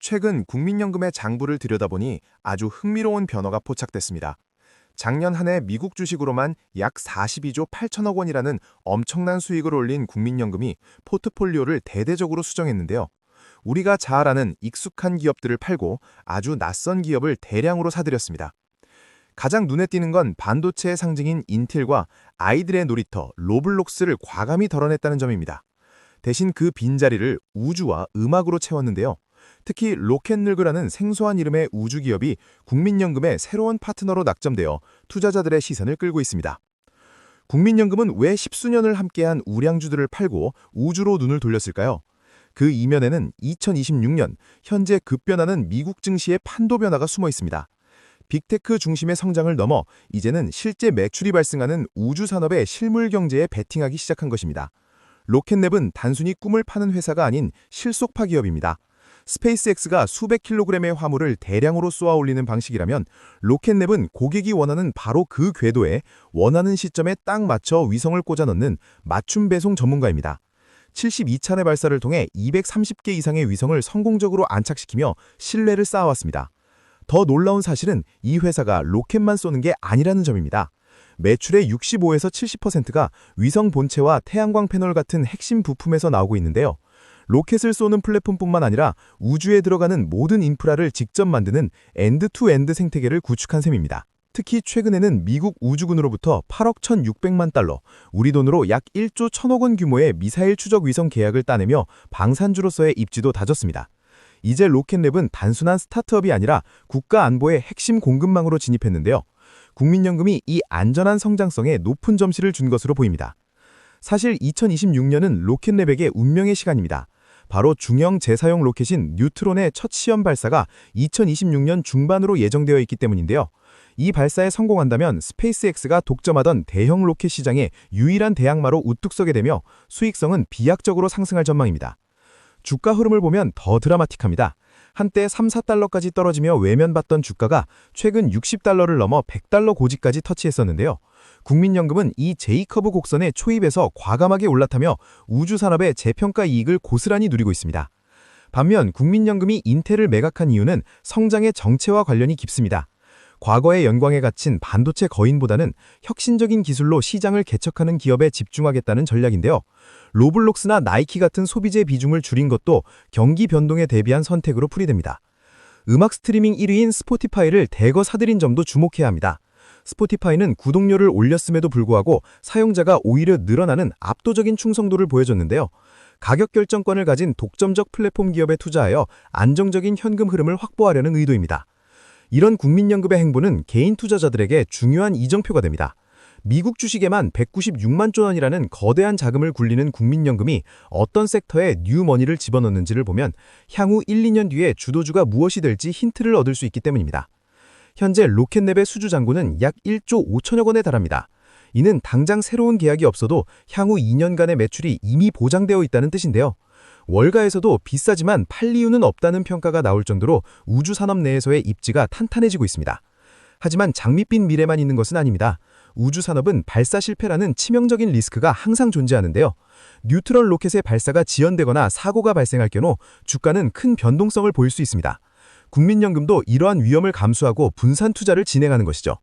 최근 국민연금의 장부를 들여다보니 아주 흥미로운 변화가 포착됐습니다. 작년 한 해 미국 주식으로만 약 42조 8천억 원이라는 엄청난 수익을 올린 국민연금이 포트폴리오를 대대적으로 수정했는데요. 우리가 잘 아는 익숙한 기업들을 팔고 아주 낯선 기업을 대량으로 사들였습니다. 가장 눈에 띄는 건 반도체의 상징인 인텔과 아이들의 놀이터 로블록스를 과감히 덜어냈다는 점입니다. 대신 그 빈자리를 우주와 음악으로 채웠는데요. 특히 로켓늘그라는 생소한 이름의 우주기업이 국민연금의 새로운 파트너로 낙점되어 투자자들의 시선을 끌고 있습니다. 국민연금은 왜 십수년을 함께한 우량주들을 팔고 우주로 눈을 돌렸을까요? 그 이면에는 2026년 현재 급변하는 미국 증시의 판도 변화가 숨어 있습니다. 빅테크 중심의 성장을 넘어 이제는 실제 매출이 발생하는 우주산업의 실물 경제에 베팅하기 시작한 것입니다. 로켓랩은 단순히 꿈을 파는 회사가 아닌 실속파 기업입니다. 스페이스X가 수백 킬로그램의 화물을 대량으로 쏘아 올리는 방식이라면 로켓랩은 고객이 원하는 바로 그 궤도에 원하는 시점에 딱 맞춰 위성을 꽂아 넣는 맞춤 배송 전문가입니다. 72차례 발사를 통해 230개 이상의 위성을 성공적으로 안착시키며 신뢰를 쌓아왔습니다. 더 놀라운 사실은 이 회사가 로켓만 쏘는 게 아니라는 점입니다. 매출의 65에서 70%가 위성 본체와 태양광 패널 같은 핵심 부품에서 나오고 있는데요. 로켓을 쏘는 플랫폼뿐만 아니라 우주에 들어가는 모든 인프라를 직접 만드는 엔드-투-엔드 생태계를 구축한 셈입니다. 특히 최근에는 미국 우주군으로부터 8억 1,600만 달러, 우리 돈으로 약 1조 1,000억 원 규모의 미사일 추적 위성 계약을 따내며 방산주로서의 입지도 다졌습니다. 이제 로켓랩은 단순한 스타트업이 아니라 국가 안보의 핵심 공급망으로 진입했는데요. 국민연금이 이 안전한 성장성에 높은 점수를 준 것으로 보입니다. 사실 2026년은 로켓랩에게 운명의 시간입니다. 바로 중형 재사용 로켓인 뉴트론의 첫 시험 발사가 2026년 중반으로 예정되어 있기 때문인데요. 이 발사에 성공한다면 스페이스X가 독점하던 대형 로켓 시장의 유일한 대항마로 우뚝 서게 되며 수익성은 비약적으로 상승할 전망입니다. 주가 흐름을 보면 더 드라마틱합니다. 한때 3, 4달러까지 떨어지며 외면받던 주가가 최근 60달러를 넘어 100달러 고지까지 터치했었는데요. 국민연금은 이 J커브 곡선의 초입에서 과감하게 올라타며 우주산업의 재평가 이익을 고스란히 누리고 있습니다. 반면 국민연금이 인텔을 매각한 이유는 성장의 정체와 관련이 깊습니다. 과거의 영광에 갇힌 반도체 거인보다는 혁신적인 기술로 시장을 개척하는 기업에 집중하겠다는 전략인데요. 로블록스나 나이키 같은 소비재 비중을 줄인 것도 경기 변동에 대비한 선택으로 풀이됩니다. 음악 스트리밍 1위인 스포티파이를 대거 사들인 점도 주목해야 합니다. 스포티파이는 구독료를 올렸음에도 불구하고 사용자가 오히려 늘어나는 압도적인 충성도를 보여줬는데요. 가격 결정권을 가진 독점적 플랫폼 기업에 투자하여 안정적인 현금 흐름을 확보하려는 의도입니다. 이런 국민연금의 행보는 개인 투자자들에게 중요한 이정표가 됩니다. 미국 주식에만 196만 조 원이라는 거대한 자금을 굴리는 국민연금이 어떤 섹터에 뉴머니를 집어넣는지를 보면 향후 1, 2년 뒤에 주도주가 무엇이 될지 힌트를 얻을 수 있기 때문입니다. 현재 로켓랩의 수주 잔고는 약 1조 5천억 원에 달합니다. 이는 당장 새로운 계약이 없어도 향후 2년간의 매출이 이미 보장되어 있다는 뜻인데요. 월가에서도 비싸지만 팔 이유는 없다는 평가가 나올 정도로 우주산업 내에서의 입지가 탄탄해지고 있습니다. 하지만 장밋빛 미래만 있는 것은 아닙니다. 우주산업은 발사 실패라는 치명적인 리스크가 항상 존재하는데요. 뉴트럴 로켓의 발사가 지연되거나 사고가 발생할 경우 주가는 큰 변동성을 보일 수 있습니다. 국민연금도 이러한 위험을 감수하고 분산 투자를 진행하는 것이죠.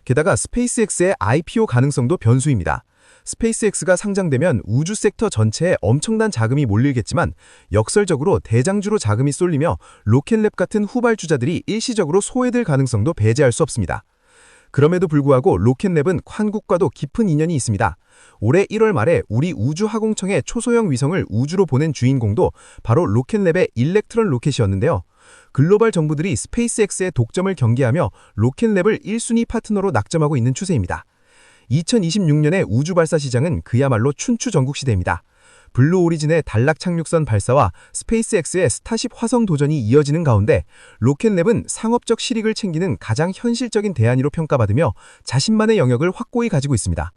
게다가 스페이스X의 IPO 가능성도 변수입니다. 스페이스X가 상장되면 우주 섹터 전체에 엄청난 자금이 몰리겠지만 역설적으로 대장주로 자금이 쏠리며 로켓랩 같은 후발주자들이 일시적으로 소외될 가능성도 배제할 수 없습니다. 그럼에도 불구하고 로켓랩은 한국과도 깊은 인연이 있습니다. 올해 1월 말에 우리 우주화공청의 초소형 위성을 우주로 보낸 주인공도 바로 로켓랩의 일렉트론 로켓이었는데요. 글로벌 정부들이 스페이스X의 독점을 경계하며 로켓랩을 1순위 파트너로 낙점하고 있는 추세입니다. 2026년의 우주 발사 시장은 그야말로 춘추전국 시대입니다. 블루 오리진의 단락 착륙선 발사와 스페이스X의 스타쉽 화성 도전이 이어지는 가운데 로켓랩은 상업적 실익을 챙기는 가장 현실적인 대안으로 평가받으며 자신만의 영역을 확고히 가지고 있습니다.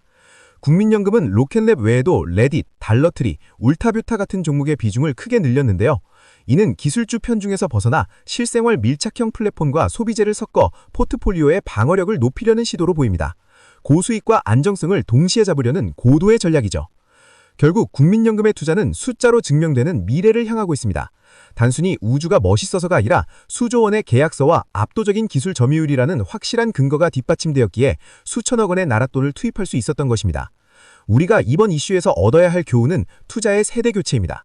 국민연금은 로켓랩 외에도 레딧, 달러트리, 울타뷰타 같은 종목의 비중을 크게 늘렸는데요. 이는 기술주 편중에서 벗어나 실생활 밀착형 플랫폼과 소비재를 섞어 포트폴리오의 방어력을 높이려는 시도로 보입니다. 고수익과 안정성을 동시에 잡으려는 고도의 전략이죠. 결국 국민연금의 투자는 숫자로 증명되는 미래를 향하고 있습니다. 단순히 우주가 멋있어서가 아니라 수조 원의 계약서와 압도적인 기술 점유율이라는 확실한 근거가 뒷받침되었기에 수천억 원의 나랏돈을 투입할 수 있었던 것입니다. 우리가 이번 이슈에서 얻어야 할 교훈은 투자의 세대 교체입니다.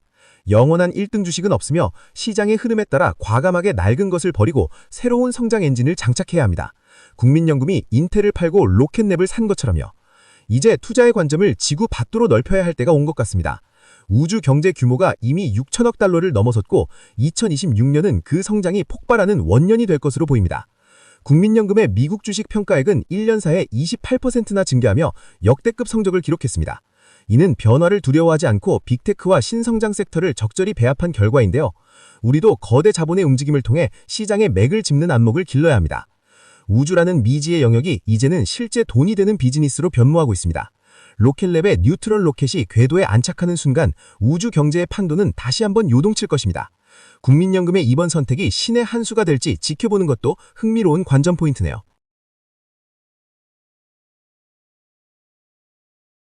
영원한 1등 주식은 없으며 시장의 흐름에 따라 과감하게 낡은 것을 버리고 새로운 성장 엔진을 장착해야 합니다. 국민연금이 인텔을 팔고 로켓랩을 산 것처럼요. 이제 투자의 관점을 지구 밭으로 넓혀야 할 때가 온 것 같습니다. 우주 경제 규모가 이미 6천억 달러를 넘어섰고 2026년은 그 성장이 폭발하는 원년이 될 것으로 보입니다. 국민연금의 미국 주식 평가액은 1년 사이에 28%나 증가하며 역대급 성적을 기록했습니다. 이는 변화를 두려워하지 않고 빅테크와 신성장 섹터를 적절히 배합한 결과인데요. 우리도 거대 자본의 움직임을 통해 시장의 맥을 짚는 안목을 길러야 합니다. 우주라는 미지의 영역이 이제는 실제 돈이 되는 비즈니스로 변모하고 있습니다. 로켓랩의 뉴트럴 로켓이 궤도에 안착하는 순간 우주 경제의 판도는 다시 한번 요동칠 것입니다. 국민연금의 이번 선택이 신의 한 수가 될지 지켜보는 것도 흥미로운 관전 포인트네요.